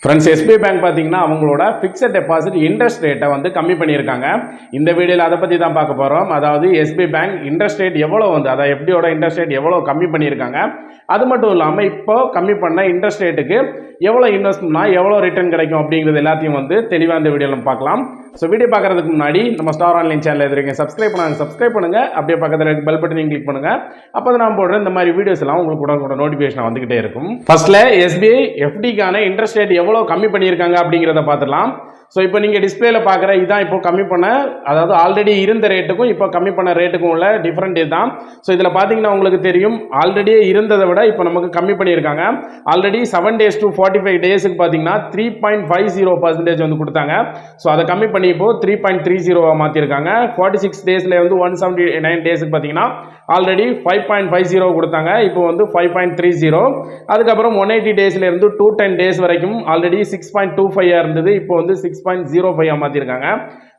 Friends, SBI bank பார்த்தீங்கன்னா அவங்களோட fixed deposit interest ரேட்டை வந்து கம்மி பண்ணியிருக்காங்க. இந்த வீடியோவில் அதை பற்றி தான் பார்க்க போகிறோம். அதாவது எஸ்பிஐ பேங்க் இன்ட்ரெஸ்ட் ரேட் எவ்வளோ வந்து அதாவது எஃப்டியோட இன்ட்ரெஸ்ட் ரேட் எவ்வளோ கம்மி பண்ணியிருக்காங்க, அது மட்டும் இல்லாமல் இப்போ கம்மி பண்ண இன்ட்ரெஸ்ட் ரேட்டுக்கு எவ்வளோ இன்வெஸ்ட் பண்ணால் எவ்வளோ ரிட்டர்ன் கிடைக்கும் அப்படிங்கிறது எல்லாத்தையும் வந்து தெளிவாக இந்த வீடியோவில் பார்க்கலாம். ஸோ வீடியோ பார்க்குறதுக்கு முன்னாடி நம்ம ஸ்டார் ஆன்லைன் சேனல் எதிர்க்க சப்ஸ்கிரைப் பண்ணுங்கள். அப்படியே பக்கத்தில் பெல் பட்டனையும் கிளிக் பண்ணுங்கள். அப்போ தான் நான் போடுற இந்த மாதிரி வீடியோஸ் எல்லாம் உங்களுக்கு கூட நோட்டிஃபிகேஷன் வந்துகிட்டே இருக்கும். ஃபர்ஸ்ட்ல எஸ்பிஐ எஃப்டிக்கான இன்ட்ரெஸ்ட் ரேட் எவ்வளோ கம்மி பண்ணியிருக்காங்க அப்படிங்கிறத பார்த்துடலாம். ஸோ இப்போ நீங்கள் டிஸ்பிளேல பார்க்குற இதான் இப்போ கம்மி பண்ண, அதாவது ஆல்ரெடி இருந்த ரேட்டுக்கும் இப்போ கம்மி பண்ண ரேட்டுக்கும் உள்ள டிஃப்ரெண்ட் இதுதான். ஸோ இதில் பார்த்தீங்கன்னா உங்களுக்கு தெரியும், ஆல்ரெடியே இருந்ததை விட இப்போ நமக்கு கம்மி பண்ணியிருக்காங்க. ஆல்ரெடி 7 days to 45 days பார்த்தீங்கன்னா 3.50% வந்து கொடுத்தாங்க. ஸோ அதை கம்மி பண்ணி இப்போ 3.30 மாற்றிருக்காங்க. 46 daysல வந்து 179 daysக்கு பார்த்தீங்கன்னா ஆல்ரெடி 5.50 கொடுத்தாங்க, இப்போ வந்து 5.30. அதுக்கப்புறம் 180 daysல இருந்து 210 days வரைக்கும் ஆல்ரெடி 6.25 இருந்தது, இப்போ வந்து 6.05 மாற்றிருக்காங்க.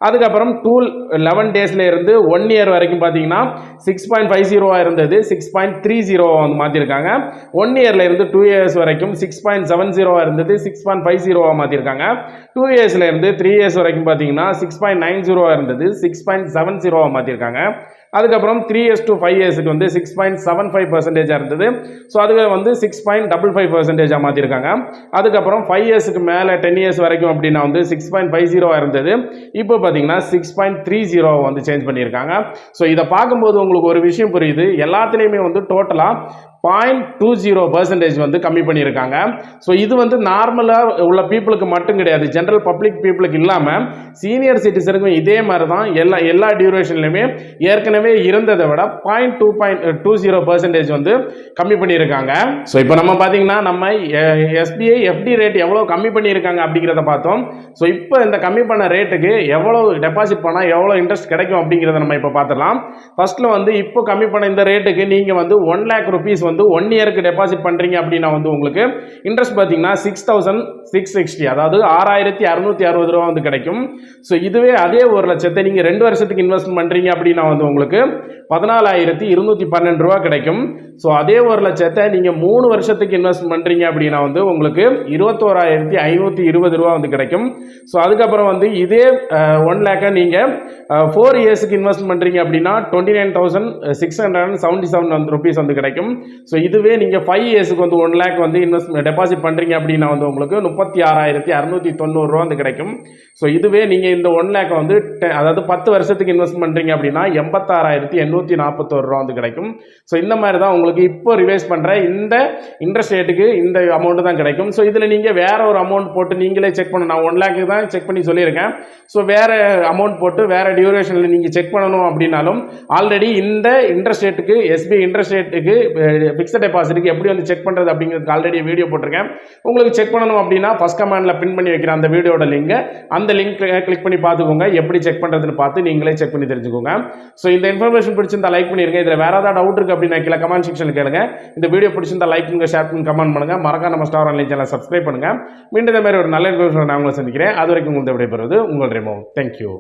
அதுக்கப்புறம் 211 daysல இருந்து 1 year வரைக்கும் பார்த்தீங்கன்னா 6.50 இருந்தது, 6.30 வந்து மாற்றிருக்காங்க. 1 yearல இருந்து 2 years வரைக்கும் 6.70 இருந்தது, 6.50 மாற்றிருக்காங்க. 2 yearsல இருந்து 3 years வரைக்கும் பார்த்தீங்கன்னா 6.90 இருந்தது, 6.70 மாற்றிருக்காங்க. அதுக்கப்புறம் 3 years to 5 yearsக்கு வந்து 6.75% இருந்தது. ஸோ அதுக்கு வந்து 6.55% மாற்றிருக்காங்க. அதுக்கப்புறம் 5 yearsக்கு மேலே 10 years வரைக்கும் அப்படின்னா வந்து 6.50 இருந்தது, இப்போ பார்த்தீங்கன்னா 6.30 வந்து சேஞ்ச் பண்ணியிருக்காங்க. ஸோ இதை பார்க்கும்போது உங்களுக்கு ஒரு விஷயம் புரியுது, எல்லாத்துலேயுமே வந்து டோட்டலாக 0.20% வந்து கம்மி பண்ணியிருக்காங்க. ஸோ இது வந்து நார்மலாக உள்ள பீப்புளுக்கு மட்டும் கிடையாது, ஜென்ரல் பப்ளிக் பீப்புளுக்கு இல்லாமல் சீனியர் சிட்டிசனுக்கும் இதே மாதிரி தான் எல்லா டியூரேஷன்லையுமே ஏற்கனவே இருந்ததை விட 0.20% வந்து கம்மி பண்ணியிருக்காங்க. ஸோ இப்போ நம்ம பார்த்தீங்கன்னா நம்ம எஸ்பிஐ எஃப்டி ரேட் எவ்வளோ கம்மி பண்ணியிருக்காங்க அப்படிங்கிறத பார்த்தோம். ஸோ இப்போ இந்த கம்மி பண்ண ரேட்டுக்கு எவ்வளோ டெபாசிட் பண்ணால் எவ்வளோ இன்ட்ரெஸ்ட் கிடைக்கும் அப்படிங்கிறத நம்ம இப்போ பார்த்துடலாம். ஃபர்ஸ்ட்டில் வந்து இப்போ கம்மி பண்ண இந்த ரேட்டுக்கு நீங்கள் வந்து 1 lakh rupees வந்து 1 yearக்கு டெபாசிட் பண்றீங்க அப்படின்னா வந்து உங்களுக்கு இன்ட்ரெஸ்ட் பார்த்தீங்கன்னா 6,660, அதாவது 6,660 ரூபா வந்து கிடைக்கும். ஸோ இதுவே அதே 1 லட்சத்தை நீங்கள் 2 வருஷத்துக்கு இன்வெஸ்ட் பண்றீங்க அப்படின்னா வந்து உங்களுக்கு 14,212 ரூபா கிடைக்கும். ஸோ அதே 1 லட்சத்தை நீங்கள் 3 வருஷத்துக்கு இன்வெஸ்ட் பண்றீங்க அப்படின்னா வந்து உங்களுக்கு 21,520 ரூபா வந்து கிடைக்கும். ஸோ அதுக்கப்புறம் வந்து இதே 1 lakh நீங்கள் 4 yearsக்கு இன்வெஸ்ட் பண்றீங்க அப்படின்னா 29,677 rupees வந்து கிடைக்கும். ஸோ இதுவே நீங்கள் 5 yearsக்கு வந்து 1 lakh வந்து டெபாசிட் பண்ணுறீங்க அப்படின்னா வந்து உங்களுக்கு 36,690 ரூபா வந்து கிடைக்கும். ஸோ இதுவே நீங்கள் இந்த 1 lakh வந்து அதாவது 10 வருஷத்துக்கு இன்வெஸ்ட் பண்ணுறீங்க அப்படின்னா 86,841 ரூபா வந்து கிடைக்கும். ஸோ இந்த மாதிரி தான் உங்களுக்கு இப்போ ரிவைஸ் பண்ணுற இந்த இன்ட்ரெஸ்ட் ரேட்டுக்கு இந்த அமௌண்ட் தான் கிடைக்கும். ஸோ இதில் நீங்கள் வேற ஒரு அமௌண்ட் போட்டு நீங்களே செக் பண்ணணும். நான் 1 lakh தான் செக் பண்ணி சொல்லியிருக்கேன். ஸோ வேற அமௌண்ட் போட்டு வேற டியூரேஷனில் நீங்கள் செக் பண்ணணும் அப்படின்னாலும் ஆல்ரெடி இந்த இன்ட்ரெஸ்ட் ரேட்டுக்கு எஸ்பிஐ இன்ட்ரெஸ்ட் ரேட்டுக்கு ஃபிக்ஸட் டெபாசிட்டுக்கு எப்படி வந்து செக் பண்ணுறது அப்படிங்கிறதுக்கு ஆல்ரெடி வீடியோ போட்டிருக்கேன். உங்களுக்கு செக் பண்ணணும் அப்படின்னா ஃபர்ஸ்ட் கமெண்ட்ல பின் பண்ணி வைக்கிற அந்த வீடியோட லிங்க், அந்த லிங்க் கிளிக் பண்ணி பார்த்துக்கோங்க. எப்படி செக் பண்ணுறதுன்னு பார்த்து நீங்களே செக் பண்ணி தெரிஞ்சுக்கோங்க. ஸோ இந்த இன்ஃபர்மேஷன் பிடிச்சிருந்தா லைக் பண்ணிருங்க. இதில் வேற ஏதாவது டவுட் இருக்கு அப்படின்னா கீழே கமெண்ட் செக்ஷனில் கேளுங்க. இந்த வீடியோ பிடிச்சிருந்தா லைக் பண்ணுங்க, ஷேர் பண்ணுங்க, கமெண்ட் பண்ணுங்க. மறக்காம நம்ம ஸ்டார் ஆன்லைன் சேனலை சப்ஸ்கிரைப் பண்ணுங்க. மீண்டும் இந்த மாதிரி ஒரு நல்ல இன்ஃபர்மேஷன் நான் உங்களை சந்திக்கிறேன். அது வரைக்கும் உங்களுக்கு விடைபெறுவது உங்கள் ரெமோ. தேங்க்யூ.